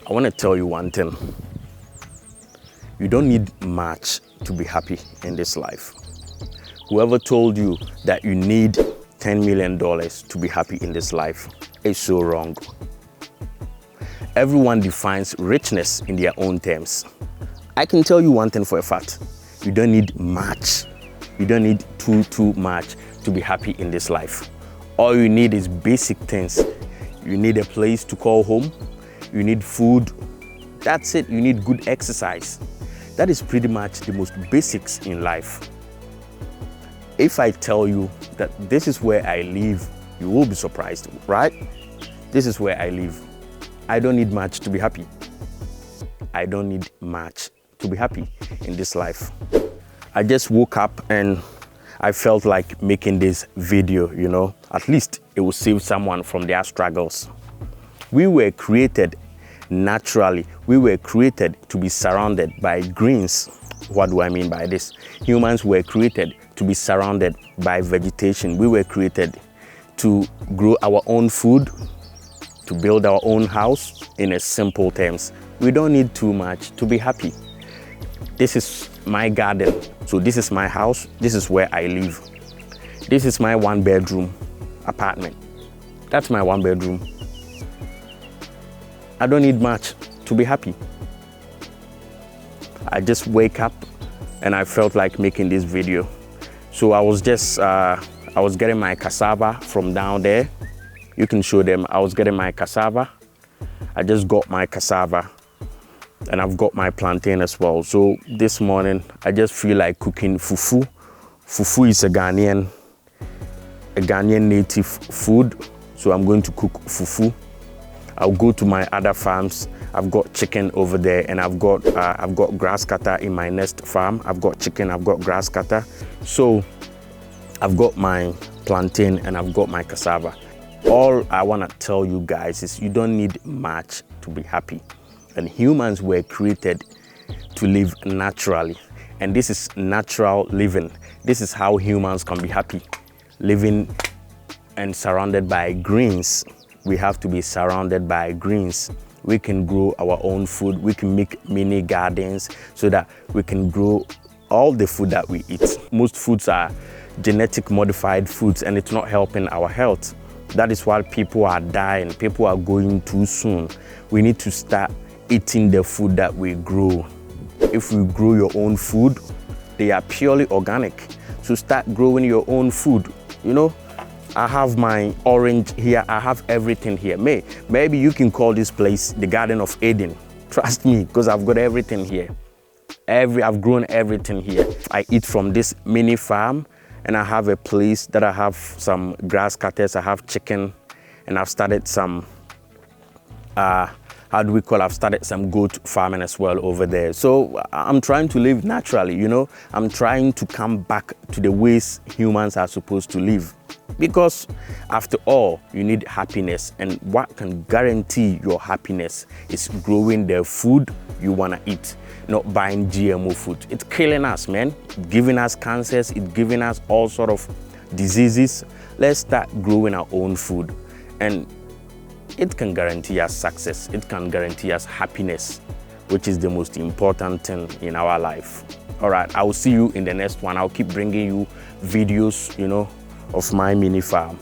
I want to tell you one thing. You don't need much to be happy in this life. Whoever told you that you need $10 million to be happy in this life is so wrong. Everyone defines richness in their own terms. I can tell you one thing for a fact. You don't need much. You don't need too much to be happy in this life. All you need is basic things. You need a place to call home. You need food. That's it. You need good exercise. That is pretty much the most basics in life. If I tell you that this is where I live, you will be surprised, right? This is where I live. I don't need much to be happy. I don't need much to be happy in this life. I just woke up and I felt like making this video, you know, at least it will save someone from their struggles. We were created naturally. We were created to be surrounded by greens. What do I mean by this? Humans were created to be surrounded by vegetation. We were created to grow our own food, to build our own house. In a simple terms, we don't need too much to be happy. This is my garden. So this is my house. This is where I live. This is my 1-bedroom apartment. That's my 1-bedroom. I don't need much to be happy. I just wake up and I felt like making this video. So I was getting my cassava from down there. You can show them. I was getting my cassava. I just got my cassava and I've got my plantain as well. So this morning I just feel like cooking fufu. Fufu is a Ghanaian native food. So I'm going to cook fufu. I'll go to my other farms. I've got chicken over there, and I've got grass cutter in my next farm. I've got chicken, I've got grass cutter. So I've got my plantain and I've got my cassava. All I want to tell you guys is you don't need much to be happy. And humans were created to live naturally. And this is natural living. This is how humans can be happy. Living and surrounded by greens. We have to be surrounded by greens. We can grow our own food. We can make mini gardens so that we can grow all the food that we eat. Most foods are genetic modified foods and it's not helping our health. That is why people are dying. People are going too soon. We need to start eating the food that we grow. If we grow your own food, they are purely organic. So start growing your own food, you know. I have my orange here. I have everything here. Maybe you can call this place the Garden of Aiden. Trust me, because I've got everything here. I've grown everything here. I eat from this mini farm, and I have a place that I have some grass cutters. I have chicken, and I've started some, I've started some goat farming as well over there. So I'm trying to live naturally, you know. I'm trying to come back to the ways humans are supposed to live. Because after all, you need happiness, and what can guarantee your happiness is growing the food you want to eat, not buying GMO food. It's killing us, man. It's giving us cancers, it's giving us all sort of diseases. Let's start growing our own food, and it can guarantee us success. It can guarantee us happiness, which is the most important thing in our life. All right, I will see you in the next one. I'll keep bringing you videos, you know, of my mini farm.